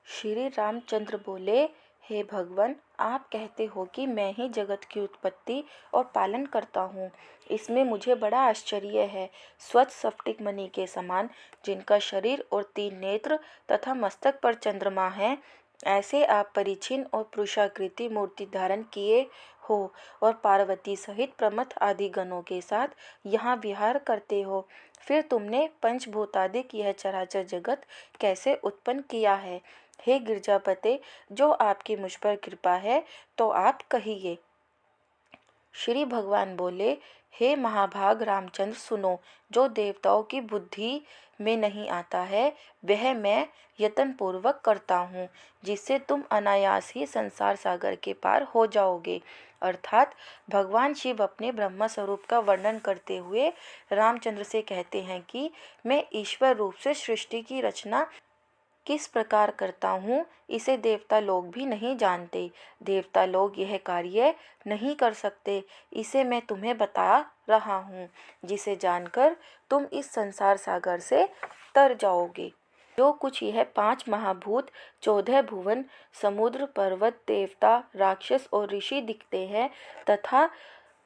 श्री रामचंद्र बोले, हे भगवान, आप कहते हो कि मैं ही जगत की उत्पत्ति और पालन करता हूँ। इसमें मुझे बड़ा आश्चर्य है। स्वच्छ स्फटिक मणि के समान, जिनका शरीर और 3 नेत्र तथा मस्तक पर चंद्रमा है, ऐसे आप परिछिन्न और पुरुषाकृति मूर्ति धारण किए हो और पार्वती सहित प्रमथ आदि गणों के साथ यहाँ विहार करते हो। फिर तुमने पंचभूतादिक यह चराचर जगत कैसे उत्पन्न किया है? हे गिरजापते, जो आपकी मुझ पर कृपा है तो आप कहिए। श्री भगवान बोले, हे महाभाग रामचंद्र, सुनो। जो देवताओं की बुद्धि में नहीं आता है वह मैं यत्न पूर्वक करता हूँ, जिससे तुम अनायास ही संसार सागर के पार हो जाओगे। अर्थात भगवान शिव अपने ब्रह्म स्वरूप का वर्णन करते हुए रामचंद्र से कहते हैं कि मैं ईश्वर रूप से सृष्टि की रचना किस प्रकार करता हूँ, इसे देवता लोग भी नहीं जानते। देवता लोग यह कार्य नहीं कर सकते, इसे मैं तुम्हें बता रहा हूँ, जिसे जानकर तुम इस संसार सागर से तर जाओगे। जो कुछ यह 5 महाभूत, 14 भुवन, समुद्र, पर्वत, देवता, राक्षस और ऋषि दिखते हैं तथा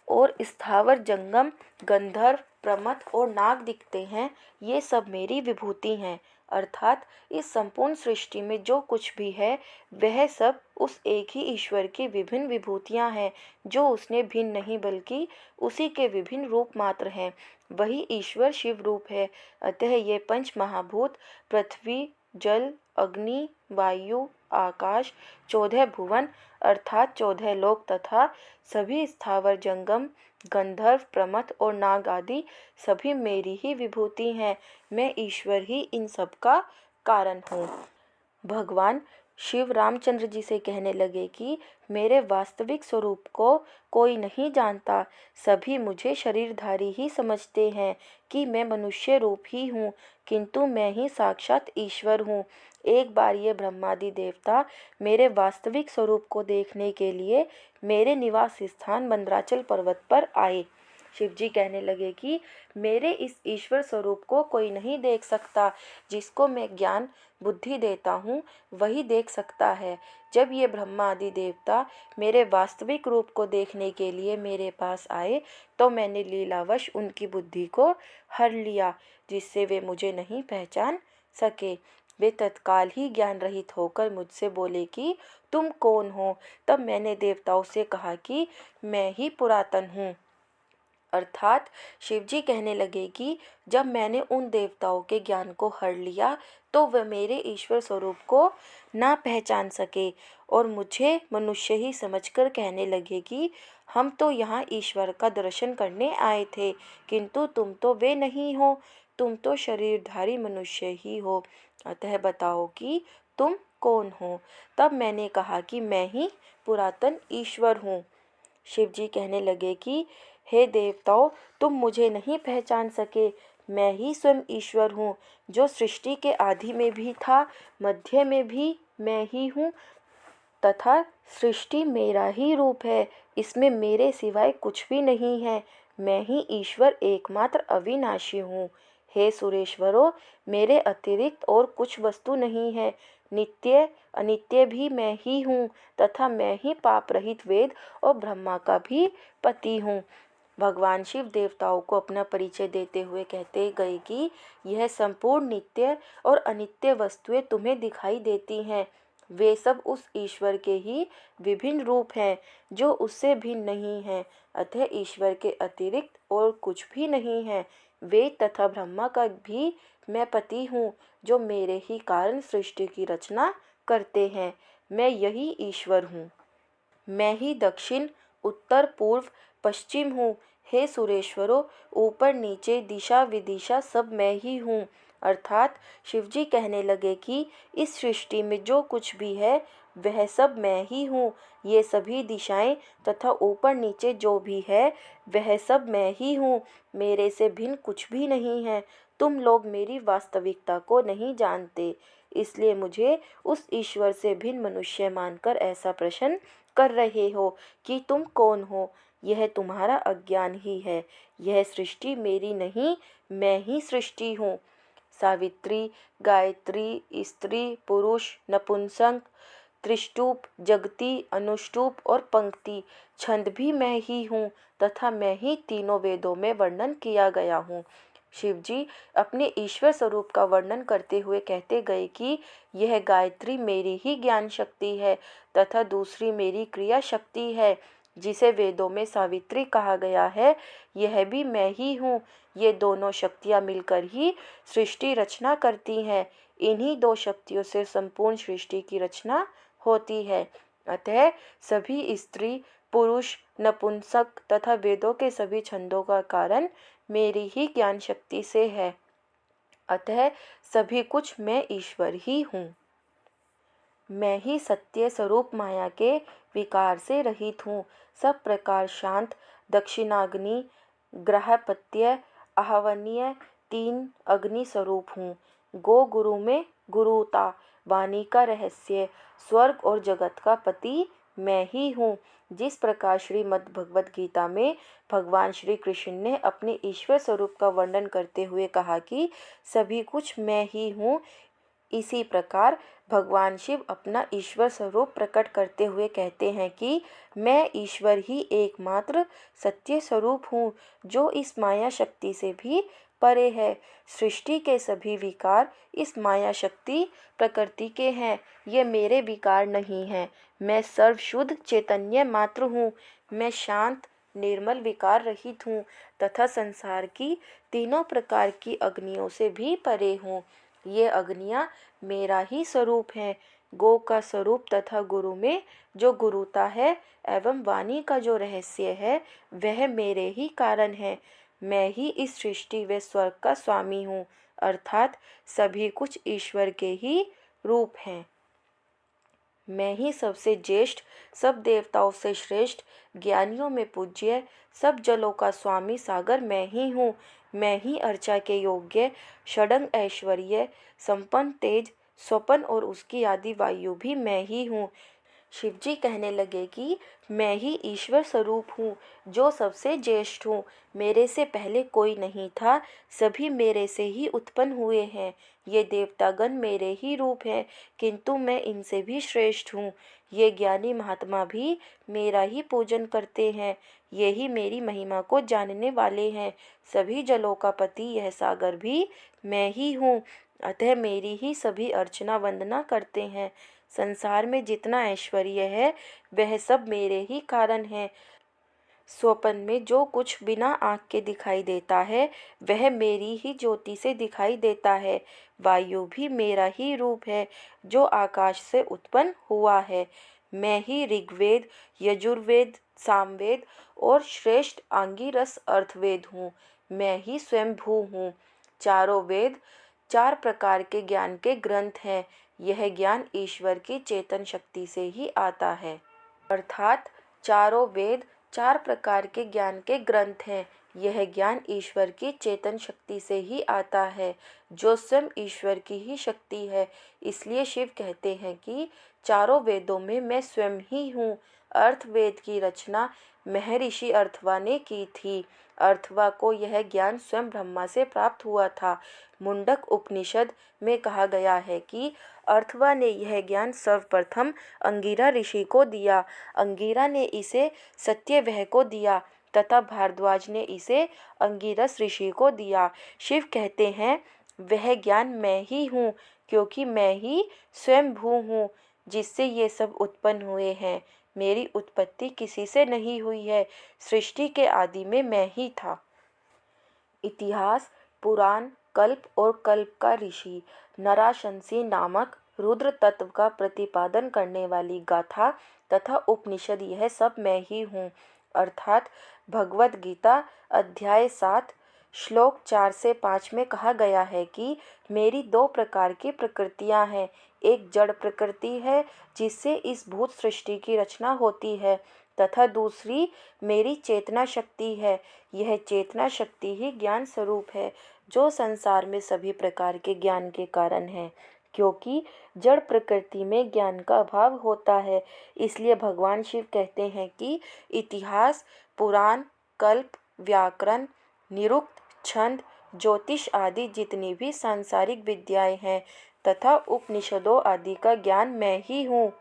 और स्थावर जंगम, गंधर्व, प्रमथ और नाग दिखते हैं, ये सब मेरी विभूति हैं। अर्थात इस संपूर्ण सृष्टि में जो कुछ भी है वह सब उस एक ही ईश्वर की विभिन्न विभूतियां हैं, जो उसने भिन्न नहीं बल्कि उसी के विभिन्न रूप मात्र हैं। वही ईश्वर शिव रूप है। अतः ये 5 महाभूत, पृथ्वी, जल, अग्नि, वायु, आकाश, 14 भुवन अर्थात 14 लोक तथा सभी स्थावर जंगम, गंधर्व, प्रमथ और नाग आदि सभी मेरी ही विभूति हैं। मैं ईश्वर ही इन सब का कारण हूँ। भगवान शिव रामचंद्र जी से कहने लगे कि मेरे वास्तविक स्वरूप को कोई नहीं जानता। सभी मुझे शरीरधारी ही समझते हैं कि मैं मनुष्य रूप ही हूँ, किंतु मैं ही साक्षात ईश्वर हूँ। एक बार ये ब्रह्मादि देवता मेरे वास्तविक स्वरूप को देखने के लिए मेरे निवास स्थान मंदराचल पर्वत पर आए। शिव जी कहने लगे कि मेरे इस ईश्वर स्वरूप को कोई नहीं देख सकता। जिसको मैं ज्ञान बुद्धि देता हूँ वही देख सकता है। जब ये ब्रह्मा आदि देवता मेरे वास्तविक रूप को देखने के लिए मेरे पास आए तो मैंने लीलावश उनकी बुद्धि को हर लिया, जिससे वे मुझे नहीं पहचान सके। वे तत्काल ही ज्ञान रहित होकर मुझसे बोले कि तुम कौन हो? तब मैंने देवताओं से कहा कि मैं ही पुरातन हूँ। अर्थात शिवजी कहने लगे कि जब मैंने उन देवताओं के ज्ञान को हर लिया तो वह मेरे ईश्वर स्वरूप को ना पहचान सके और मुझे मनुष्य ही समझकर कहने लगे कि हम तो यहाँ ईश्वर का दर्शन करने आए थे, किंतु तुम तो वे नहीं हो, तुम तो शरीरधारी मनुष्य ही हो। अतः बताओ कि तुम कौन हो? तब मैंने कहा कि मैं ही पुरातन ईश्वर हूँ। शिवजी कहने लगे कि हे देवताओं, तुम मुझे नहीं पहचान सके। मैं ही स्वयं ईश्वर हूँ, जो सृष्टि के आदि में भी था, मध्य में भी मैं ही हूँ तथा सृष्टि मेरा ही रूप है। इसमें मेरे सिवाय कुछ भी नहीं है। मैं ही ईश्वर एकमात्र अविनाशी हूँ। हे सुरेश्वरों, मेरे अतिरिक्त और कुछ वस्तु नहीं है। नित्य अनित्य भी मैं ही हूँ तथा मैं ही पाप रहित वेद और ब्रह्मा का भी पति हूँ। भगवान शिव देवताओं को अपना परिचय देते हुए कहते गए कि यह संपूर्ण नित्य और अनित्य वस्तुएं तुम्हें दिखाई देती हैं, वे सब उस ईश्वर के ही विभिन्न रूप हैं, जो उससे भिन्न नहीं हैं। अतः ईश्वर के अतिरिक्त और कुछ भी नहीं है। वेद तथा ब्रह्मा का भी मैं पति हूँ, जो मेरे ही कारण सृष्टि की रचना करते हैं। मैं यही ईश्वर हूँ। मैं ही दक्षिण, उत्तर, पूर्व, पश्चिम हूँ। हे सुरेश्वरों, ऊपर नीचे दिशा विदिशा सब मैं ही हूँ। अर्थात शिवजी कहने लगे कि इस सृष्टि में जो कुछ भी है वह सब मैं ही हूँ। ये सभी दिशाएं तथा ऊपर नीचे जो भी है वह सब मैं ही हूँ। मेरे से भिन्न कुछ भी नहीं है। तुम लोग मेरी वास्तविकता को नहीं जानते, इसलिए मुझे उस ईश्वर से भिन्न मनुष्य मानकर ऐसा प्रश्न कर रहे हो कि तुम कौन हो। यह तुम्हारा अज्ञान ही है। यह सृष्टि मेरी नहीं, मैं ही सृष्टि हूँ। सावित्री, गायत्री, स्त्री, पुरुष, नपुंसक, त्रिष्टुप, जगती, अनुष्टुप और पंक्ति छंद भी मैं ही हूँ तथा मैं ही तीनों वेदों में वर्णन किया गया हूँ। शिवजी अपने ईश्वर स्वरूप का वर्णन करते हुए कहते गए कि यह गायत्री मेरी ही ज्ञान शक्ति है तथा दूसरी मेरी क्रिया शक्ति है जिसे वेदों में सावित्री कहा गया है, यह भी मैं ही हूँ। ये दोनों शक्तियाँ मिलकर ही सृष्टि रचना करती हैं। इन्हीं दो शक्तियों से संपूर्ण सृष्टि की रचना होती है। अतः सभी स्त्री, पुरुष, नपुंसक तथा वेदों के सभी छंदों का कारण मेरी ही ज्ञान शक्ति से है। अतः सभी कुछ मैं ईश्वर ही हूँ। मैं ही सत्य स्वरूप माया के विकार से रहित हूँ। सब प्रकार शांत, दक्षिणाग्नि, ग्रहपत्य, आहवनीय, तीन अग्नि स्वरूप हूँ। गो गुरु में गुरुता, वाणी का रहस्य, स्वर्ग और जगत का पति मैं ही हूँ। जिस प्रकार श्रीमद् भगवद गीता में भगवान श्री कृष्ण ने अपने ईश्वर स्वरूप का वर्णन करते हुए कहा कि सभी कुछ मैं ही हूँ, इसी प्रकार भगवान शिव अपना ईश्वर स्वरूप प्रकट करते हुए कहते हैं कि मैं ईश्वर ही एकमात्र सत्य स्वरूप हूँ जो इस माया शक्ति से भी परे है। सृष्टि के सभी विकार इस माया शक्ति प्रकृति के हैं, ये मेरे विकार नहीं हैं। मैं सर्वशुद्ध चैतन्य मात्र हूँ। मैं शांत निर्मल विकार रहित हूँ तथा संसार की तीनों प्रकार की अग्नियों से भी परे हूँ। ये अग्नियाँ मेरा ही स्वरूप है। गो का स्वरूप तथा गुरु में जो गुरुता है एवं वाणी का जो रहस्य है वह मेरे ही कारण है। मैं ही इस सृष्टि व स्वर्ग का स्वामी हूँ, अर्थात सभी कुछ ईश्वर के ही रूप हैं। मैं ही सबसे ज्येष्ठ, सब देवताओं से श्रेष्ठ, ज्ञानियों में पूज्य, सब जलों का स्वामी सागर मैं ही हूँ। मैं ही अर्चा के योग्य, षडंग ऐश्वर्य संपन्न तेज, स्वपन और उसकी आदि वायु भी मैं ही हूँ। शिवजी कहने लगे कि मैं ही ईश्वर स्वरूप हूँ जो सबसे ज्येष्ठ हूँ। मेरे से पहले कोई नहीं था, सभी मेरे से ही उत्पन्न हुए हैं। ये देवतागण मेरे ही रूप हैं, किंतु मैं इनसे भी श्रेष्ठ हूँ। ये ज्ञानी महात्मा भी मेरा ही पूजन करते हैं, यही मेरी महिमा को जानने वाले हैं। सभी जलों का पति यह सागर भी मैं ही हूँ, अतः मेरी ही सभी अर्चना वंदना करते हैं। संसार में जितना ऐश्वर्य है वह सब मेरे ही कारण है। स्वप्न में जो कुछ बिना आँख के दिखाई देता है वह मेरी ही ज्योति से दिखाई देता है। वायु भी मेरा ही रूप है जो आकाश से उत्पन्न हुआ है। मैं ही ऋग्वेद, यजुर्वेद, सामवेद और श्रेष्ठ आंगिरस अर्थवेद हूँ। मैं ही स्वयं भू हूँ। चारों वेद चार प्रकार के ज्ञान के ग्रंथ हैं। यह ज्ञान ईश्वर की चेतन शक्ति से ही आता है, अर्थात चारों वेद चार प्रकार के ज्ञान के ग्रंथ हैं। यह ज्ञान ईश्वर की चेतन शक्ति से ही आता है जो स्वयं ईश्वर की ही शक्ति है। इसलिए शिव कहते हैं कि चारों वेदों में मैं स्वयं ही हूँ। अर्थवेद की रचना महर्षि अर्थवा ने की थी। अर्थवा को यह ज्ञान स्वयं ब्रह्मा से प्राप्त हुआ था। मुंडक उपनिषद में कहा गया है कि अर्थवा ने यह ज्ञान सर्वप्रथम अंगिरा ऋषि को दिया। अंगिरा ने इसे सत्यवह को दिया तथा भारद्वाज ने इसे अंगिरस ऋषि को दिया। शिव कहते हैं वह ज्ञान मैं ही हूँ, क्योंकि मैं ही स्वयं भू हूँ जिससे ये सब उत्पन्न हुए हैं। मेरी उत्पत्ति किसी से नहीं हुई है, सृष्टि के आदि में मैं ही था। इतिहास, पुराण, कल्प और कल्प का ऋषि, नराशंसी नामक रुद्र तत्व का प्रतिपादन करने वाली गाथा तथा उपनिषद यह सब मैं ही हूँ, अर्थात भगवद गीता अध्याय 7 श्लोक 4 से 5 में कहा गया है कि मेरी दो प्रकार की प्रकृतियाँ हैं। एक जड़ प्रकृति है जिससे इस भूत सृष्टि की रचना होती है तथा दूसरी मेरी चेतना शक्ति है। यह चेतना शक्ति ही ज्ञान स्वरूप है जो संसार में सभी प्रकार के ज्ञान के कारण है। क्योंकि जड़ प्रकृति में ज्ञान का अभाव होता है, इसलिए भगवान शिव कहते हैं कि इतिहास, पुराण, कल्प, व्याकरण, निरुक्त, छंद, ज्योतिष आदि जितनी भी सांसारिक विद्याएं हैं तथा उपनिषदों आदि का ज्ञान मैं ही हूँ।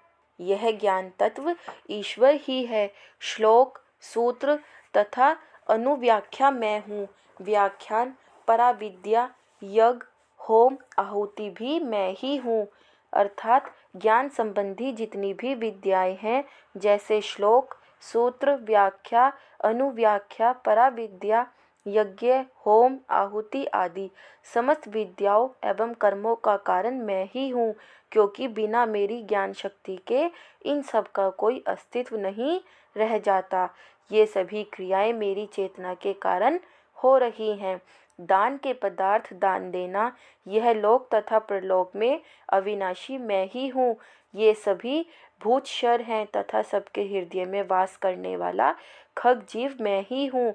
यह ज्ञान तत्व ईश्वर ही है। श्लोक, सूत्र तथा अनुव्याख्या मैं हूँ। व्याख्यान, पराविद्या, यज्ञ, होम, आहुति भी मैं ही हूँ। अर्थात ज्ञान संबंधी जितनी भी विद्याएं हैं, जैसे श्लोक, सूत्र, व्याख्या, अनुव्याख्या, पराविद्या, यज्ञ, होम, आहुति आदि समस्त विद्याओं एवं कर्मों का कारण मैं ही हूँ, क्योंकि बिना मेरी ज्ञान शक्ति के इन सब का कोई अस्तित्व नहीं रह जाता। ये सभी क्रियाएं मेरी चेतना के कारण हो रही हैं। दान के पदार्थ दान देना, यह लोक तथा परलोक में अविनाशी मैं ही हूँ। ये सभी भूत शर हैं तथा सबके हृदय में वास करने वाला खग जीव मैं ही हूँ।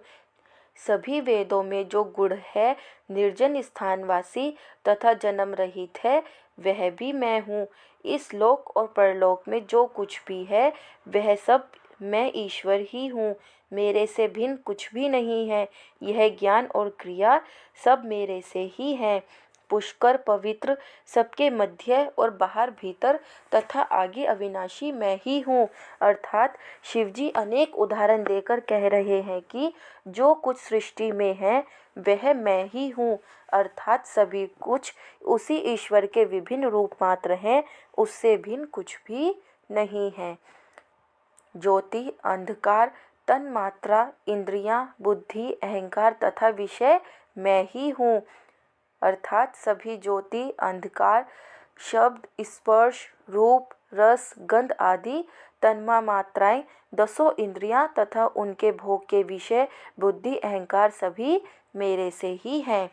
सभी वेदों में जो गुण है, निर्जन स्थानवासी तथा जन्म रहित है, वह भी मैं हूँ। इस लोक और परलोक में जो कुछ भी है, वह सब मैं ईश्वर ही हूँ। मेरे से भिन्न कुछ भी नहीं है। यह ज्ञान और क्रिया सब मेरे से ही है। पुष्कर, पवित्र, सबके मध्य और बाहर भीतर तथा आगे अविनाशी मैं ही हूँ। अर्थात शिवजी अनेक उदाहरण देकर कह रहे हैं कि जो कुछ सृष्टि में है वह मैं ही हूँ। अर्थात सभी कुछ उसी ईश्वर के विभिन्न रूप मात्र हैं, उससे भिन्न कुछ भी नहीं है। ज्योति, अंधकार, तन्मात्रा, इंद्रियां, बुद्धि, अहंकार तथा विषय मैं ही हूँ। अर्थात सभी ज्योति, अंधकार, शब्द, स्पर्श, रूप, रस, गंध आदि तन्मा मात्राएं, 10 इंद्रियां तथा उनके भोग के विषय, बुद्धि, अहंकार सभी मेरे से ही हैं।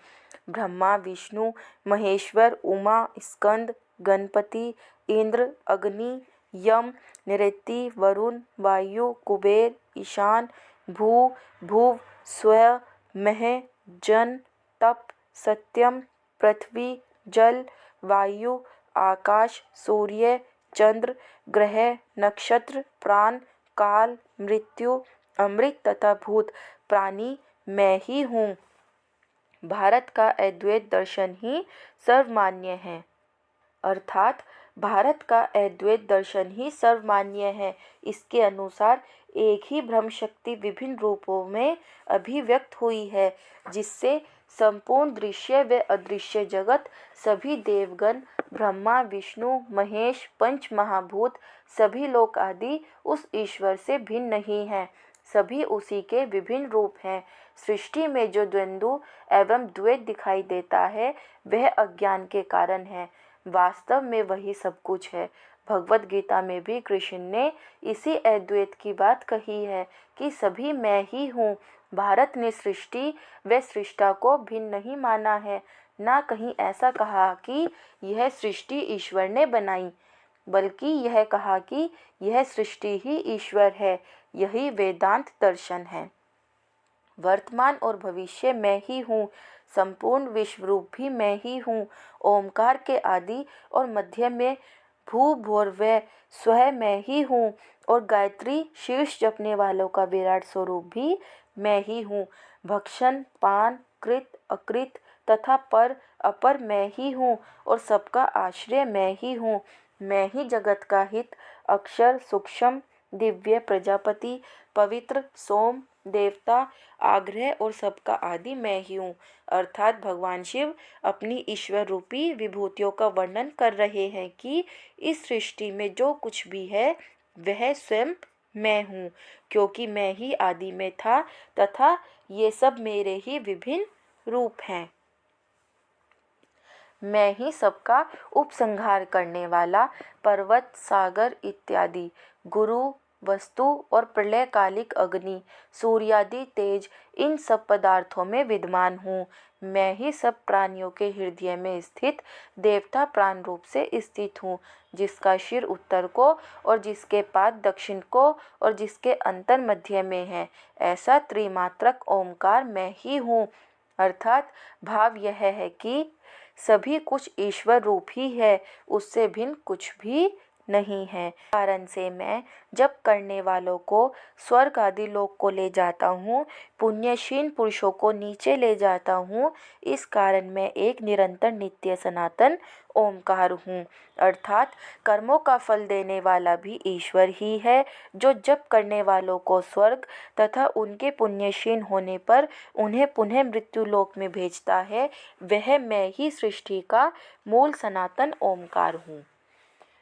ब्रह्मा, विष्णु, महेश्वर, उमा, स्कंद, गणपति, इंद्र, अग्नि, यम, निरति, वरुण, वायु, कुबेर, ईशान, भू, भुव, स्व, मह, जन, तप, सत्यम, पृथ्वी, जल, वायु, आकाश, सूर्य, चंद्र, ग्रह, नक्षत्र, प्राण, काल, मृत्यु, अमृत तथा भूत प्राणी मैं ही हूँ। भारत का अद्वैत दर्शन ही सर्वमान्य है। अर्थात भारत का अद्वैत दर्शन ही सर्वमान्य है। इसके अनुसार एक ही ब्रह्म शक्ति विभिन्न रूपों में अभिव्यक्त हुई है, जिससे संपूर्ण दृश्य व अदृश्य जगत, सभी देवगण, ब्रह्मा, विष्णु, महेश, पंच महाभूत, सभी लोक आदि उस ईश्वर से भिन्न नहीं है। सभी उसी के विभिन्न रूप हैं। सृष्टि में जो द्वंद्व एवं द्वैत दिखाई देता है, वह अज्ञान के कारण है। वास्तव में वही सब कुछ है। भगवत गीता में भी कृष्ण ने इसी अद्वैत की बात कही है कि सभी मैं ही हूँ। भारत ने सृष्टि व सृष्टा को भिन्न नहीं माना है, ना कहीं ऐसा कहा कि यह सृष्टि ईश्वर ने बनाई, बल्कि यह कहा कि यह सृष्टि ही ईश्वर है। यही वेदांत दर्शन है। वर्तमान और भविष्य मैं ही हूँ। संपूर्ण विश्व रूप भी मैं ही हूँ। ओमकार के आदि और मध्य में भू भोरवै स्वयं मैं ही हूँ, और गायत्री शीर्ष जपने वालों का विराट स्वरूप भी मैं ही हूँ। भक्षण, पान, कृत, अकृत तथा पर अपर मैं ही हूँ, और सबका आश्रय मैं ही हूँ। मैं ही जगत का हित, अक्षर, सूक्ष्म, दिव्य, प्रजापति, पवित्र, सोम, देवता, आग्रह और सबका आदि मैं ही हूँ। अर्थात भगवान शिव अपनी ईश्वर रूपी विभूतियों का वर्णन कर रहे हैं कि इस सृष्टि में जो कुछ भी है वह स्वयं मैं हूँ, क्योंकि मैं ही आदि में था तथा ये सब मेरे ही विभिन्न रूप हैं। मैं ही सबका उपसंहार करने वाला पर्वत, सागर इत्यादि, गुरु, वस्तु और प्रलयकालिक अग्नि, सूर्यादि तेज, इन सब पदार्थों में विद्यमान हूँ। मैं ही सब प्राणियों के हृदय में स्थित देवता प्राण रूप से स्थित हूँ, जिसका सिर उत्तर को और जिसके पाद दक्षिण को और जिसके अंतर मध्य में है। ऐसा त्रिमात्रक ओमकार मैं ही हूँ। अर्थात भाव यह है कि सभी कुछ ईश्वर रूप ही है, उससे भिन्न कुछ भी नहीं है। कारण से मैं जब करने वालों को स्वर्ग आदि लोक को ले जाता हूँ, पुण्यशील पुरुषों को नीचे ले जाता हूँ। इस कारण मैं एक निरंतर नित्य सनातन ओमकार हूँ। अर्थात कर्मों का फल देने वाला भी ईश्वर ही है, जो जप करने वालों को स्वर्ग तथा उनके पुण्यशील होने पर उन्हें पुनः मृत्यु लोक में भेजता है। वह मैं ही सृष्टि का मूल सनातन ओमकार हूँ।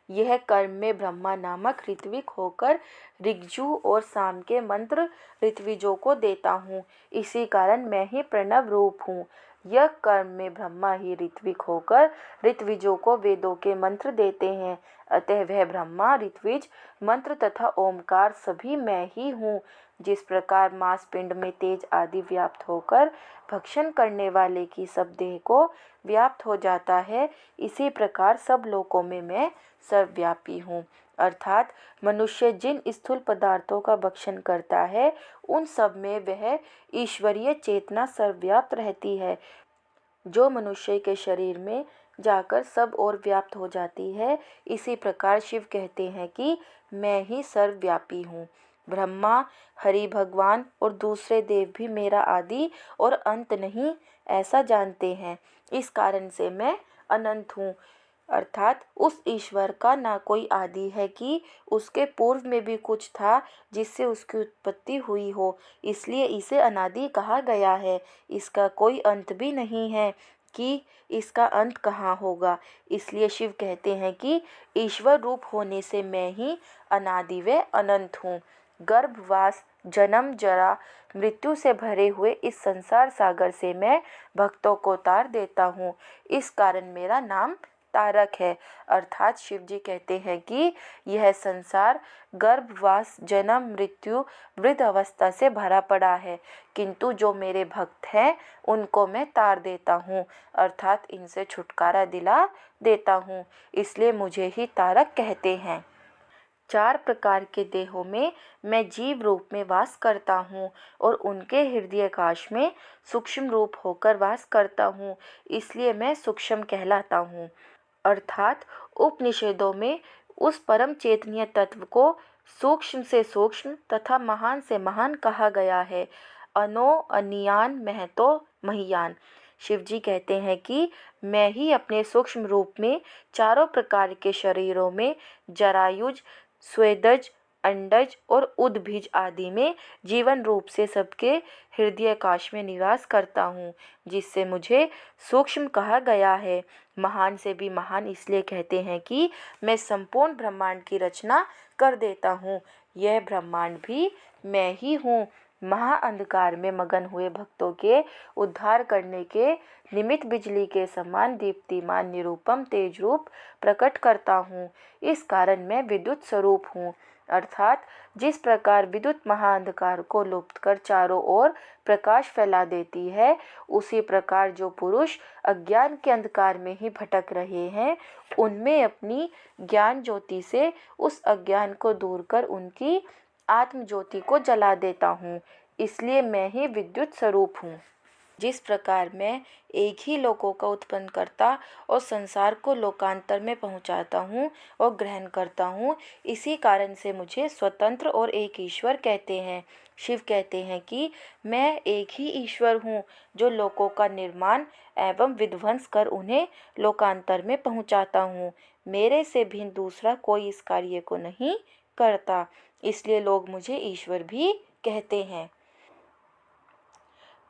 यह कर्म में ब्रह्मा नामक ऋत्विक होकर ऋग्यजु और साम के मंत्र ऋत्विजों को देता हूँ। इसी कारण मैं ही प्रणव रूप हूँ। यह कर्म में ब्रह्मा ही ऋत्विक होकर ऋत्विजों को वेदों के मंत्र देते हैं। अतः वह ब्रह्मा ऋत्विज मंत्र तथा ओमकार सभी मैं ही हूँ। जिस प्रकार मांस पिंड में तेज आदि व्याप्त होकर भक्षण करने वाले की सब देह को व्याप्त हो जाता है, इसी प्रकार सब लोकों में मैं सर्वव्यापी हूँ। अर्थात मनुष्य जिन स्थूल पदार्थों का भक्षण करता है, उन सब में वह ईश्वरीय चेतना सर्वव्याप्त रहती है, जो मनुष्य के शरीर में जाकर सब ओर व्याप्त हो जाती है। इसी प्रकार शिव कहते हैं कि मैं ही सर्वव्यापी हूँ। ब्रह्मा, हरि भगवान और दूसरे देव भी मेरा आदि और अंत नहीं ऐसा जानते हैं। इस कारण से मैं अनंत हूँ। अर्थात उस ईश्वर का ना कोई आदि है कि उसके पूर्व में भी कुछ था जिससे उसकी उत्पत्ति हुई हो, इसलिए इसे अनादि कहा गया है। इसका कोई अंत भी नहीं है कि इसका अंत कहाँ होगा। इसलिए शिव कहते हैं कि ईश्वर रूप होने से मैं ही अनादि व अनंत हूँ। गर्भवास, जन्म, जरा, मृत्यु से भरे हुए इस संसार सागर से मैं भक्तों को तार देता हूँ। इस कारण मेरा नाम तारक है। अर्थात शिव जी कहते हैं कि यह संसार गर्भवास, जन्म, मृत्यु, वृद्ध अवस्था से भरा पड़ा है, किंतु जो मेरे भक्त हैं उनको मैं तार देता हूँ, अर्थात इनसे छुटकारा दिला देता हूँ। इसलिए मुझे ही तारक कहते हैं। 4 प्रकार के देहों में मैं जीव रूप में वास करता हूँ और उनके हृदयाकाश में सूक्ष्म रूप होकर वास करता हूँ, इसलिए मैं सूक्ष्म कहलाता हूँ। अर्थात उपनिषदों में उस परम चेतनीय तत्व को सूक्ष्म से सूक्ष्म तथा महान से महान कहा गया है। अनो अनियान महतो महियान। शिव जी कहते हैं कि मैं ही अपने सूक्ष्म रूप में चारों प्रकार के शरीरों में जरायुज, स्वेदज, अंडज और उद्भिज आदि में जीवन रूप से सबके हृदयाकाश में निवास करता हूँ, जिससे मुझे सूक्ष्म कहा गया है। महान से भी महान इसलिए कहते हैं कि मैं संपूर्ण ब्रह्मांड की रचना कर देता हूँ। यह ब्रह्मांड भी मैं ही हूँ। महाअंधकार में मगन हुए भक्तों के उद्धार करने के निमित्त बिजली के समान दीप्तिमान निरूपम तेज रूप प्रकट करता हूँ। इस कारण मैं विद्युत स्वरूप हूँ। अर्थात जिस प्रकार विद्युत महाअंधकार को लुप्त कर चारों ओर प्रकाश फैला देती है, उसी प्रकार जो पुरुष अज्ञान के अंधकार में ही भटक रहे हैं, उनमें अपनी ज्ञान ज्योति से उस अज्ञान को दूर कर उनकी आत्म ज्योति को जला देता हूँ। इसलिए मैं ही विद्युत स्वरूप हूँ। जिस प्रकार मैं एक ही लोकों का उत्पन्न करता और संसार को लोकांतर में पहुंचाता हूँ और ग्रहण करता हूँ, इसी कारण से मुझे स्वतंत्र और एक ईश्वर कहते हैं। शिव कहते हैं कि मैं एक ही ईश्वर हूँ, जो लोकों का निर्माण एवं विध्वंस कर उन्हें लोकांतर में पहुँचाता हूँ। मेरे से भिन्न दूसरा कोई इस कार्य को नहीं करता, इसलिए लोग मुझे ईश्वर भी कहते हैं।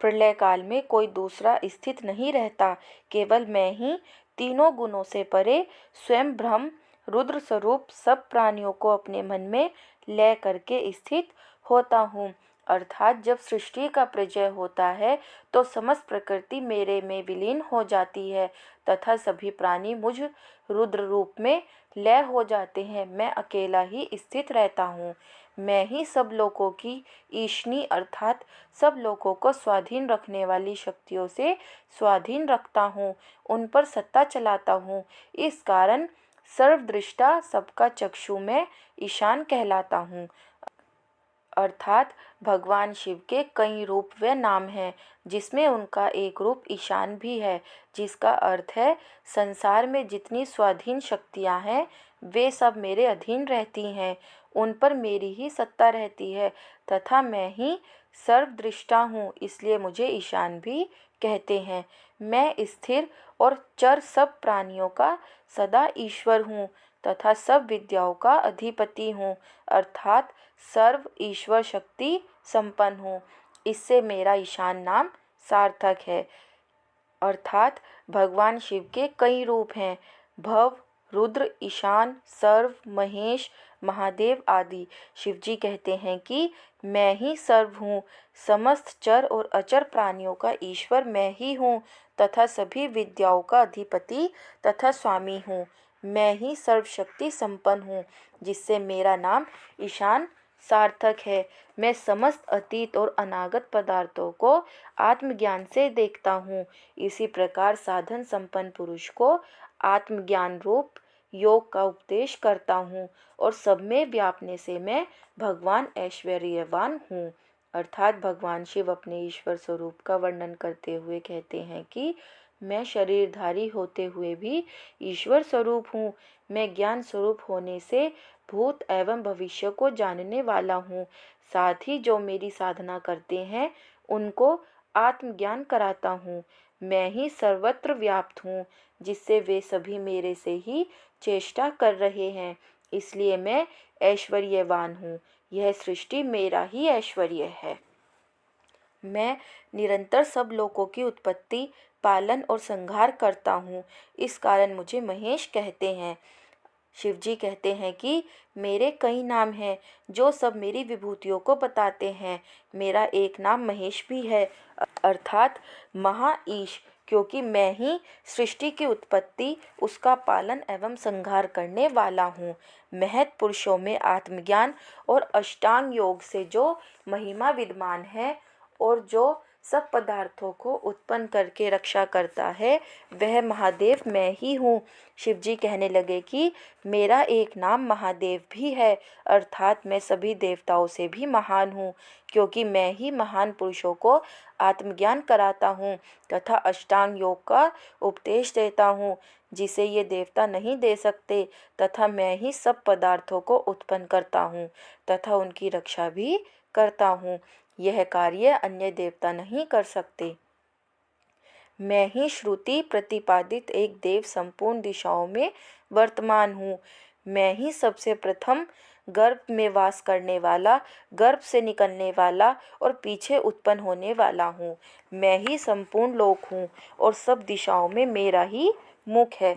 प्रलय काल में कोई दूसरा स्थित नहीं रहता, केवल मैं ही तीनों गुणों से परे स्वयं ब्रह्म रुद्र स्वरूप सब प्राणियों को अपने मन में लय करके स्थित होता हूँ। अर्थात जब सृष्टि का प्रलय होता है तो समस्त प्रकृति मेरे में विलीन हो जाती है तथा सभी प्राणी मुझ रुद्र रूप में लय हो जाते हैं। मैं अकेला ही स्थित रहता हूँ। मैं ही सब लोगों की ईशनी अर्थात सब लोगों को स्वाधीन रखने वाली शक्तियों से स्वाधीन रखता हूँ, उन पर सत्ता चलाता हूँ। इस कारण सर्वदृष्टा सबका चक्षु में ईशान कहलाता हूँ। अर्थात भगवान शिव के कई रूप व नाम हैं, जिसमें उनका एक रूप ईशान भी है, जिसका अर्थ है संसार में जितनी स्वाधीन शक्तियाँ हैं वे सब मेरे अधीन रहती हैं, उन पर मेरी ही सत्ता रहती है तथा मैं ही सर्वदृष्टा हूँ, इसलिए मुझे ईशान भी कहते हैं। मैं स्थिर और चर सब प्राणियों का सदा ईश्वर हूँ तथा सब विद्याओं का अधिपति हूँ, अर्थात सर्व ईश्वर शक्ति संपन्न हूँ। इससे मेरा ईशान नाम सार्थक है। अर्थात भगवान शिव के कई रूप हैं, भव, रुद्र, ईशान, सर्व, महेश, महादेव आदि। शिव जी कहते हैं कि मैं ही सर्व हूँ, समस्त चर और अचर प्राणियों का ईश्वर मैं ही हूँ तथा सभी विद्याओं का अधिपति तथा स्वामी हूँ। मैं ही सर्वशक्ति संपन्न हूँ, जिससे मेरा नाम ईशान सार्थक है। मैं समस्त अतीत और अनागत पदार्थों को आत्मज्ञान से देखता हूँ। इसी प्रकार साधन संपन्न पुरुष को आत्मज्ञान रूप योग का उपदेश करता हूँ और सब में व्यापने से मैं भगवान ऐश्वर्यवान हूँ। अर्थात भगवान शिव अपने ईश्वर स्वरूप का वर्णन करते हुए कहते हैं कि मैं शरीरधारी होते हुए भी ईश्वर स्वरूप हूँ। मैं ज्ञान स्वरूप होने से भूत एवं भविष्य को जानने वाला हूँ। साथ ही जो मेरी साधना करते हैं उनको आत्मज्ञान कराता हूँ। मैं ही सर्वत्र व्याप्त हूँ, जिससे वे सभी मेरे से ही चेष्टा कर रहे हैं, इसलिए मैं ऐश्वर्यवान हूँ। यह सृष्टि मेरा ही ऐश्वर्य है। मैं निरंतर सब लोगों की उत्पत्ति, पालन और संहार करता हूँ, इस कारण मुझे महेश कहते हैं। शिव जी कहते हैं कि मेरे कई नाम हैं जो सब मेरी विभूतियों को बताते हैं। मेरा एक नाम महेश भी है, अर्थात महाईश, क्योंकि मैं ही सृष्टि की उत्पत्ति, उसका पालन एवं संहार करने वाला हूँ। महत् पुरुषों में आत्मज्ञान और अष्टांग योग से जो महिमा विद्यमान है और जो सब पदार्थों को उत्पन्न करके रक्षा करता है, वह महादेव मैं ही हूँ। शिव जी कहने लगे कि मेरा एक नाम महादेव भी है, अर्थात मैं सभी देवताओं से भी महान हूँ, क्योंकि मैं ही महान पुरुषों को आत्मज्ञान कराता हूँ तथा अष्टांग योग का उपदेश देता हूँ, जिसे ये देवता नहीं दे सकते, तथा मैं ही सब पदार्थों को उत्पन्न करता हूँ तथा उनकी रक्षा भी करता हूँ। यह कार्य अन्य देवता नहीं कर सकते। मैं ही श्रुति प्रतिपादित एक देव संपूर्ण दिशाओं में वर्तमान हूँ। मैं ही सबसे प्रथम गर्भ में वास करने वाला, गर्भ से निकलने वाला और पीछे उत्पन्न होने वाला हूँ। मैं ही संपूर्ण लोक हूँ और सब दिशाओं में मेरा ही मुख है।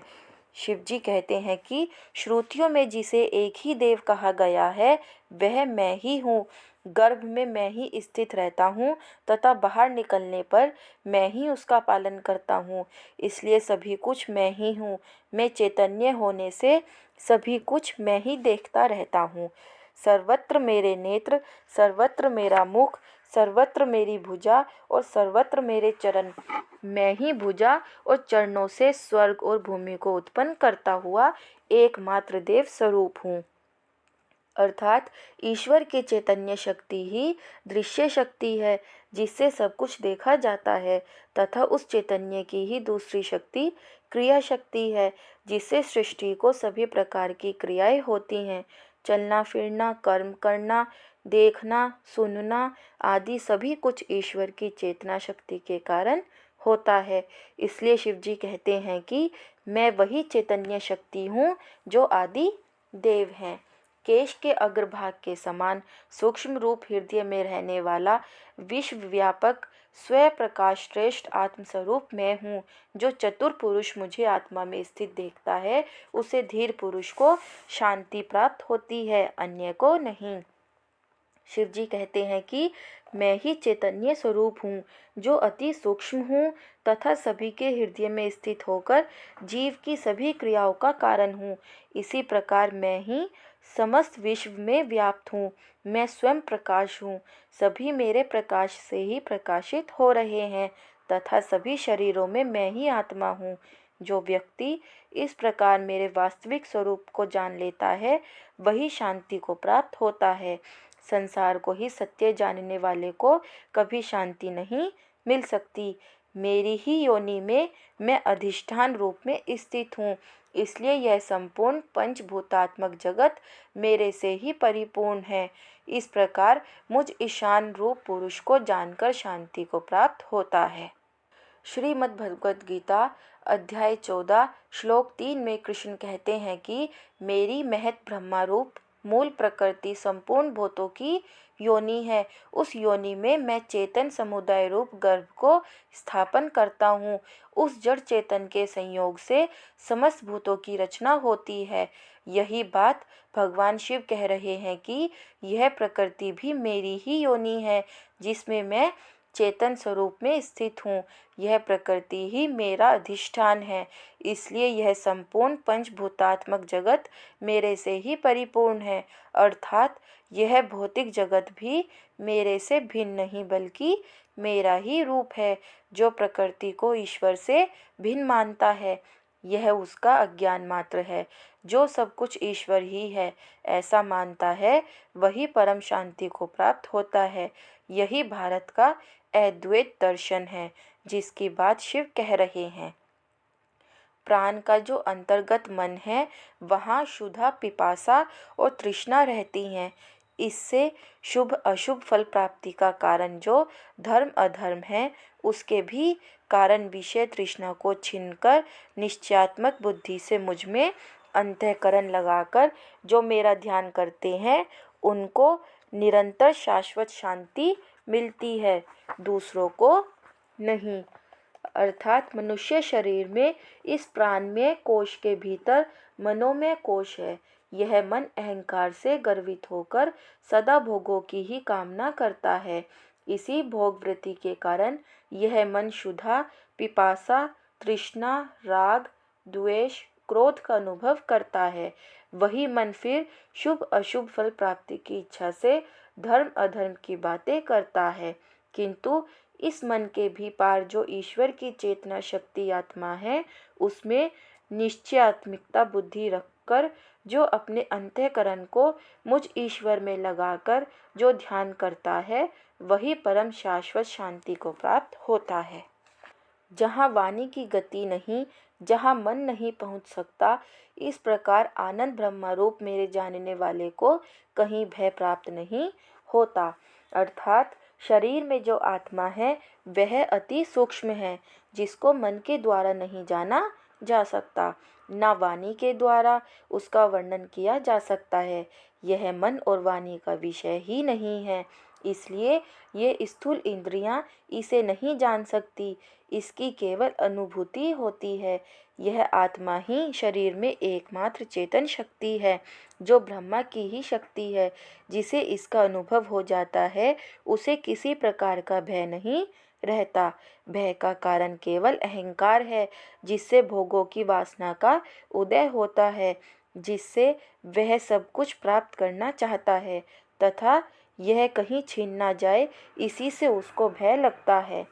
शिव जी कहते हैं कि श्रुतियों में जिसे एक ही देव कहा गया है, वह मैं ही हूँ। गर्भ में मैं ही स्थित रहता हूँ तथा बाहर निकलने पर मैं ही उसका पालन करता हूँ, इसलिए सभी कुछ मैं ही हूँ। मैं चैतन्य होने से सभी कुछ मैं ही देखता रहता हूँ। सर्वत्र मेरे नेत्र, सर्वत्र मेरा मुख, सर्वत्र मेरी भुजा और सर्वत्र मेरे चरण। मैं ही भुजा और चरणों से स्वर्ग और भूमि को उत्पन्न करता हुआ एकमात्र देव स्वरूप हूँ। अर्थात ईश्वर की चैतन्य शक्ति ही दृश्य शक्ति है, जिससे सब कुछ देखा जाता है, तथा उस चैतन्य की ही दूसरी शक्ति क्रिया शक्ति है, जिससे सृष्टि को सभी प्रकार की क्रियाएं होती हैं। चलना फिरना, कर्म करना, देखना, सुनना आदि सभी कुछ ईश्वर की चेतना शक्ति के कारण होता है। इसलिए शिव जी कहते हैं कि मैं वही चैतन्य शक्ति हूँ जो आदि देव हैं। केश के अग्रभाग के समान सूक्ष्म रूप हृदय में रहने वाला विश्वव्यापक स्वयं प्रकाश श्रेष्ठ आत्मस्वरूप मैं हूँ। जो चतुर पुरुष मुझे आत्मा में स्थित देखता है, उसे धीर पुरुष को शांति प्राप्त होती है, अन्य को नहीं। शिव जी कहते हैं कि मैं ही चैतन्य स्वरूप हूँ, जो अति सूक्ष्म हूँ तथा सभी के हृदय में स्थित होकर जीव की सभी क्रियाओं का कारण हूँ। इसी प्रकार मैं ही समस्त विश्व में व्याप्त हूँ। मैं स्वयं प्रकाश हूँ, सभी मेरे प्रकाश से ही प्रकाशित हो रहे हैं तथा सभी शरीरों में मैं ही आत्मा हूँ। जो व्यक्ति इस प्रकार मेरे वास्तविक स्वरूप को जान लेता है, वही शांति को प्राप्त होता है। संसार को ही सत्य जानने वाले को कभी शांति नहीं मिल सकती। मेरी ही योनि में मैं अधिष्ठान रूप में स्थित हूँ, इसलिए यह संपूर्ण पंचभूतात्मक जगत मेरे से ही परिपूर्ण है। इस प्रकार मुझ ईशान रूप पुरुष को जानकर शांति को प्राप्त होता है। श्रीमद् भगवद गीता अध्याय 14 श्लोक 3 में कृष्ण कहते हैं कि मेरी महत ब्रह्मा रूप मूल प्रकृति संपूर्ण भूतों की योनि है। उस योनि में मैं चेतन समुदाय रूप गर्भ को स्थापन करता हूँ। उस जड़ चेतन के संयोग से समस्त भूतों की रचना होती है। यही बात भगवान शिव कह रहे हैं कि यह प्रकृति भी मेरी ही योनि है, जिसमें मैं चेतन स्वरूप में स्थित हूँ। यह प्रकृति ही मेरा अधिष्ठान है, इसलिए यह संपूर्ण पंचभूतात्मक जगत मेरे से ही परिपूर्ण है। अर्थात यह भौतिक जगत भी मेरे से भिन्न नहीं बल्कि मेरा ही रूप है। जो प्रकृति को ईश्वर से भिन्न मानता है, यह उसका अज्ञान मात्र है। जो सब कुछ ईश्वर ही है ऐसा मानता है, वही परम शांति को प्राप्त होता है। यही भारत का अद्वैत दर्शन है, जिसकी बात शिव कह रहे हैं। प्राण का जो अंतर्गत मन है, वहाँ क्षुधा, पिपासा और तृष्णा रहती हैं। इससे शुभ अशुभ फल प्राप्ति का कारण जो धर्म अधर्म है, उसके भी कारण विषय तृष्णा को छीनकर निश्चयात्मक बुद्धि से मुझ में अंतःकरण लगाकर जो मेरा ध्यान करते हैं, उनको निरंतर शाश्वत शांति मिलती है, दूसरों को नहीं। अर्थात मनुष्य शरीर में इस प्राणमय कोश के भीतर मनोमय कोश है। यह मन अहंकार से गर्वित होकर सदा भोगों की ही कामना करता है। इसी भोग वृत्ति के कारण यह मन क्षुधा, पिपासा, तृष्णा, राग, द्वेष, क्रोध का अनुभव करता है। वही मन फिर शुभ अशुभ फल प्राप्ति की इच्छा से धर्म अधर्म की बातें करता है। किंतु इस मन के भी पार जो ईश्वर की चेतना शक्ति आत्मा है, उसमें निश्चयात्मिकता बुद्धि रखकर जो अपने अंतःकरण को मुझ ईश्वर में लगाकर जो ध्यान करता है, वही परम शाश्वत शांति को प्राप्त होता है। जहाँ वाणी की गति नहीं, जहाँ मन नहीं पहुँच सकता, इस प्रकार आनंद ब्रह्मरूप मेरे जानने वाले को कहीं भय प्राप्त नहीं होता। अर्थात शरीर में जो आत्मा है वह अति सूक्ष्म है, जिसको मन के द्वारा नहीं जाना जा सकता, ना वाणी के द्वारा उसका वर्णन किया जा सकता है। यह मन और वाणी का विषय ही नहीं है, इसलिए ये स्थूल इंद्रियां इसे नहीं जान सकती। इसकी केवल अनुभूति होती है। यह आत्मा ही शरीर में एकमात्र चेतन शक्ति है, जो ब्रह्मा की ही शक्ति है। जिसे इसका अनुभव हो जाता है, उसे किसी प्रकार का भय नहीं रहता। भय का कारण केवल अहंकार है, जिससे भोगों की वासना का उदय होता है, जिससे वह सब कुछ प्राप्त करना चाहता है तथा यह कहीं छीन ना जाए, इसी से उसको भय लगता है।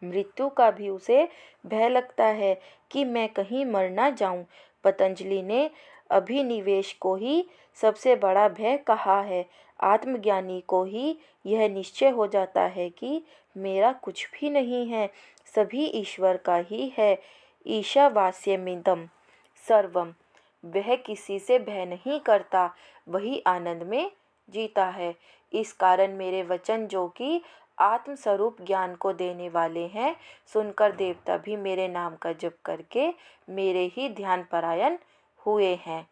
मृत्यु का भी उसे भय लगता है कि मैं कहीं मर ना जाऊं। पतंजलि ने अभिनिवेश को ही सबसे बड़ा भय कहा है। आत्मज्ञानी को ही यह निश्चय हो जाता है कि मेरा कुछ भी नहीं है, सभी ईश्वर का ही है। ईशावास्यमिदं सर्वम। वह किसी से भय नहीं करता, वही आनंद में जीता है। इस कारण मेरे वचन जो कि आत्मस्वरूप ज्ञान को देने वाले हैं, सुनकर देवता भी मेरे नाम का जप करके मेरे ही ध्यान परायण हुए हैं।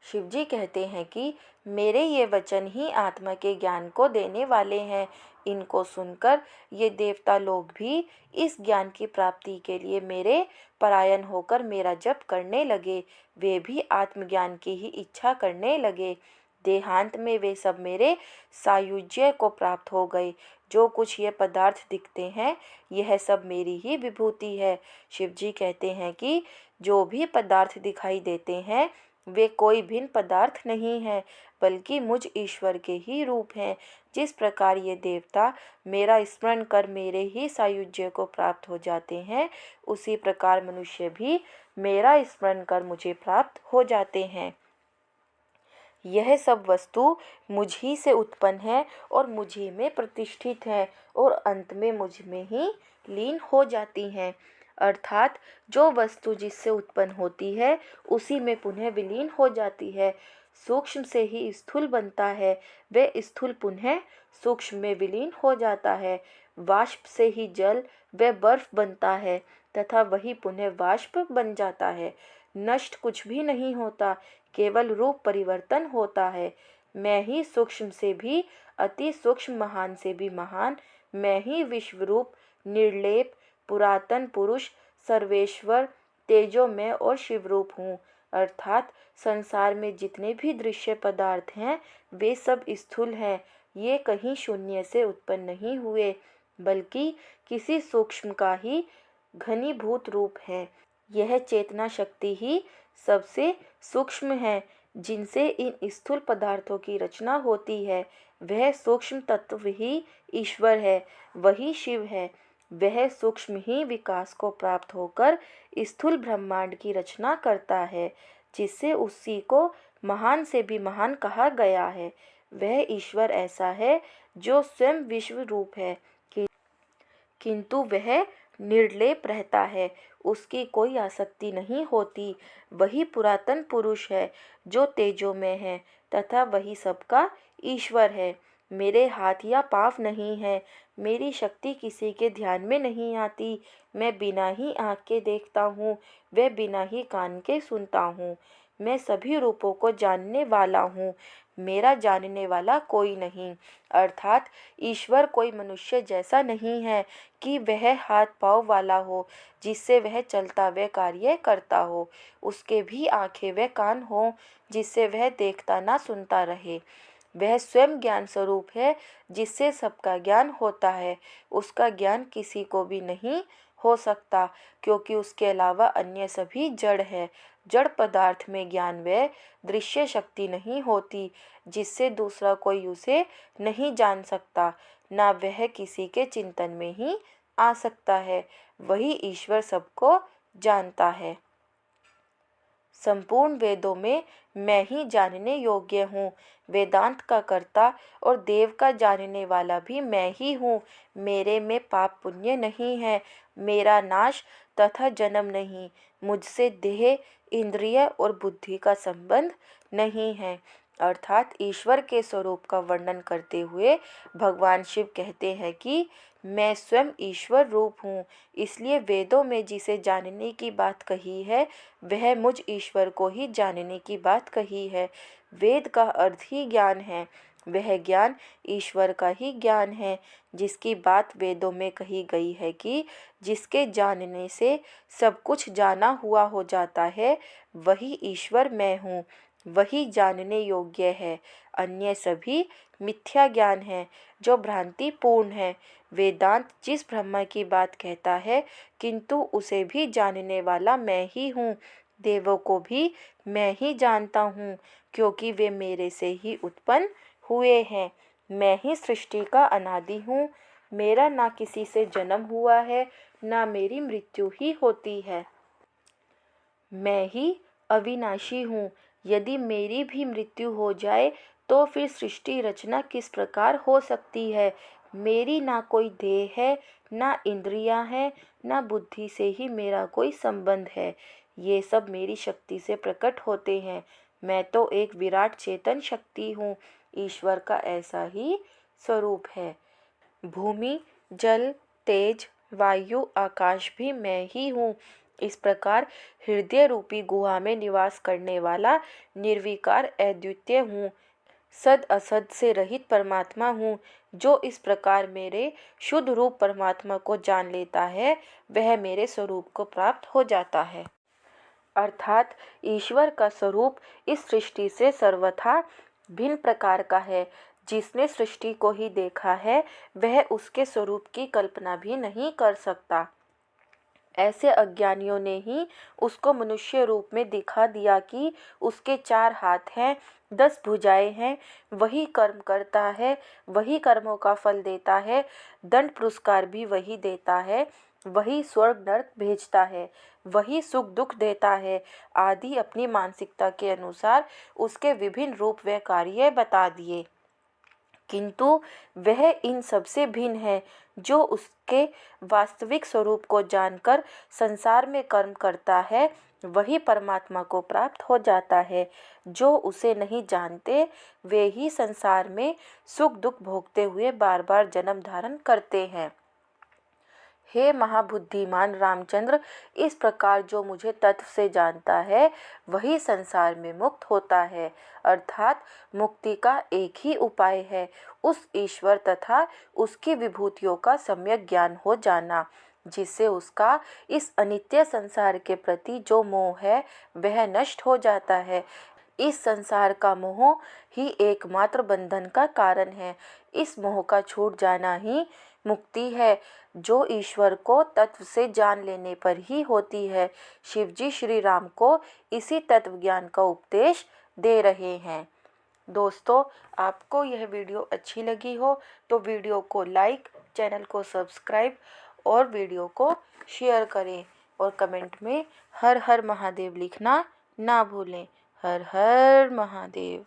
शिवजी कहते हैं कि मेरे ये वचन ही आत्मा के ज्ञान को देने वाले हैं। इनको सुनकर ये देवता लोग भी इस ज्ञान की प्राप्ति के लिए मेरे परायण होकर मेरा जप करने लगे। वे भी आत्मज्ञान की ही इच्छा करने लगे। देहांत में वे सब मेरे सायुज्य को प्राप्त हो गए। जो कुछ ये पदार्थ दिखते हैं, यह सब मेरी ही विभूति है। शिवजी कहते हैं कि जो भी पदार्थ दिखाई देते हैं, वे कोई भिन्न पदार्थ नहीं है, बल्कि मुझ ईश्वर के ही रूप हैं। जिस प्रकार ये देवता मेरा स्मरण कर मेरे ही सायुज्य को प्राप्त हो जाते हैं, उसी प्रकार मनुष्य भी मेरा स्मरण कर मुझे प्राप्त हो जाते हैं। यह सब वस्तु मुझ ही से उत्पन्न है और मुझ ही में प्रतिष्ठित है और अंत में मुझ में ही लीन हो जाती हैं। अर्थात जो वस्तु जिससे उत्पन्न होती है उसी में पुनः विलीन हो जाती है। सूक्ष्म से ही स्थूल बनता है, वे स्थूल पुनः सूक्ष्म में विलीन हो जाता है। वाष्प से ही जल व बर्फ बनता है तथा वही पुनः वाष्प बन जाता है। नष्ट कुछ भी नहीं होता, केवल रूप परिवर्तन होता है। मैं ही सूक्ष्म से भी अति सूक्ष्म, महान से भी महान, मैं ही विश्वरूप, निर्लेप, पुरातन पुरुष, सर्वेश्वर, तेजोमय और शिवरूप हूँ। अर्थात संसार में जितने भी दृश्य पदार्थ हैं वे सब स्थूल हैं। ये कहीं शून्य से उत्पन्न नहीं हुए, बल्कि किसी सूक्ष्म का ही घनीभूत रूप है। यह चेतना शक्ति ही सबसे सूक्ष्म है जिनसे इन स्थूल पदार्थों की रचना होती है। वह सूक्ष्म तत्व ही ईश्वर है, वही शिव है। वह सूक्ष्म ही विकास को प्राप्त होकर स्थूल ब्रह्मांड की रचना करता है, जिससे उसी को महान से भी महान कहा गया है। वह ईश्वर ऐसा है जो स्वयं विश्व रूप है, किंतु वह निर्लेप रहता है, उसकी कोई आसक्ति नहीं होती। वही पुरातन पुरुष है जो तेजोमय है तथा वही सबका ईश्वर है। मेरे हाथ या पाँव नहीं है, मेरी शक्ति किसी के ध्यान में नहीं आती। मैं बिना ही आँख के देखता हूँ, वह बिना ही कान के सुनता हूँ। मैं सभी रूपों को जानने वाला हूँ, मेरा जानने वाला कोई नहीं। अर्थात ईश्वर कोई मनुष्य जैसा नहीं है कि वह हाथ पाँव वाला हो, जिससे वह चलता व कार्य करता हो। उसके भी आंखें व कान हो, जिससे वह देखता ना सुनता रहे। वह स्वयं ज्ञान स्वरूप है, जिससे सबका ज्ञान होता है। उसका ज्ञान किसी को भी नहीं हो सकता, क्योंकि उसके अलावा अन्य सभी जड़ है। जड़ पदार्थ में ज्ञान व दृश्य शक्ति नहीं होती, जिससे दूसरा कोई उसे नहीं जान सकता, ना वह किसी के चिंतन में ही आ सकता है। वही ईश्वर सबको जानता है। संपूर्ण वेदों में मैं ही जानने योग्य हूँ। वेदांत का कर्ता और देव का जानने वाला भी मैं ही हूँ। मेरे में पाप पुण्य नहीं है, मेरा नाश तथा जन्म नहीं। मुझसे देह, इंद्रिय और बुद्धि का संबंध नहीं है। अर्थात ईश्वर के स्वरूप का वर्णन करते हुए भगवान शिव कहते हैं कि मैं स्वयं ईश्वर रूप हूँ। इसलिए वेदों में जिसे जानने की बात कही है वह मुझ ईश्वर को ही जानने की बात कही है। वेद का अर्थ ही ज्ञान है, वह ज्ञान ईश्वर का ही ज्ञान है, जिसकी बात वेदों में कही गई है कि जिसके जानने से सब कुछ जाना हुआ हो जाता है, वही ईश्वर मैं हूँ, वही जानने योग्य है। अन्य सभी मिथ्या ज्ञान है जो भ्रांतिपूर्ण है। वेदांत जिस ब्रह्म की बात कहता है, किंतु उसे भी जानने वाला मैं ही हूँ। देवों को भी मैं ही जानता हूँ, क्योंकि वे मेरे से ही उत्पन्न हुए हैं। मैं ही सृष्टि का अनादि हूँ। मेरा ना किसी से जन्म हुआ है, ना मेरी मृत्यु ही होती है। मैं ही अविनाशी हूँ। यदि मेरी भी मृत्यु हो जाए तो फिर सृष्टि रचना किस प्रकार हो सकती है। मेरी ना कोई देह है, ना इंद्रियां हैं, ना बुद्धि से ही मेरा कोई संबंध है। ये सब मेरी शक्ति से प्रकट होते हैं। मैं तो एक विराट चेतन शक्ति हूँ। ईश्वर का ऐसा ही स्वरूप है। भूमि, जल, तेज, वायु, आकाश भी मैं ही हूँ। इस प्रकार हृदय रूपी गुहा में निवास करने वाला निर्विकार अद्वितीय हूँ। सद असद से रहित परमात्मा हूँ। जो इस प्रकार मेरे शुद्ध रूप परमात्मा को जान लेता है, वह मेरे स्वरूप को प्राप्त हो जाता है। अर्थात ईश्वर का स्वरूप इस सृष्टि से सर्वथा भिन्न प्रकार का है। जिसने सृष्टि को ही देखा है, वह उसके स्वरूप की कल्पना भी नहीं कर सकता। ऐसे अज्ञानियों ने ही उसको मनुष्य रूप में दिखा दिया कि उसके 4 हाथ हैं, 10 भुजाएं हैं, वही कर्म करता है, वही कर्मों का फल देता है, दंड पुरस्कार भी वही देता है, वही स्वर्ग नरक भेजता है, वही सुख दुख देता है आदि अपनी मानसिकता के अनुसार उसके विभिन्न रूप व कार्य बता दिए। किंतु वह इन सबसे भिन्न है। जो उसके वास्तविक स्वरूप को जानकर संसार में कर्म करता है वही परमात्मा को प्राप्त हो जाता है। जो उसे नहीं जानते वे ही संसार में सुख दुख भोगते हुए बार बार जन्म धारण करते हैं। हे महाबुद्धिमान रामचंद्र, इस प्रकार जो मुझे तत्व से जानता है वही संसार में मुक्त होता है। अर्थात मुक्ति का एक ही उपाय है, उस ईश्वर तथा उसकी विभूतियों का सम्यक ज्ञान हो जाना, जिससे उसका इस अनित्य संसार के प्रति जो मोह है वह नष्ट हो जाता है। इस संसार का मोह ही एकमात्र बंधन का कारण है। इस मोह का छूट जाना ही मुक्ति है, जो ईश्वर को तत्व से जान लेने पर ही होती है। शिवजी श्री राम को इसी तत्व ज्ञान का उपदेश दे रहे हैं। दोस्तों, आपको यह वीडियो अच्छी लगी हो तो वीडियो को लाइक, चैनल को सब्सक्राइब और वीडियो को शेयर करें और कमेंट में हर हर महादेव लिखना ना भूलें। हर हर महादेव।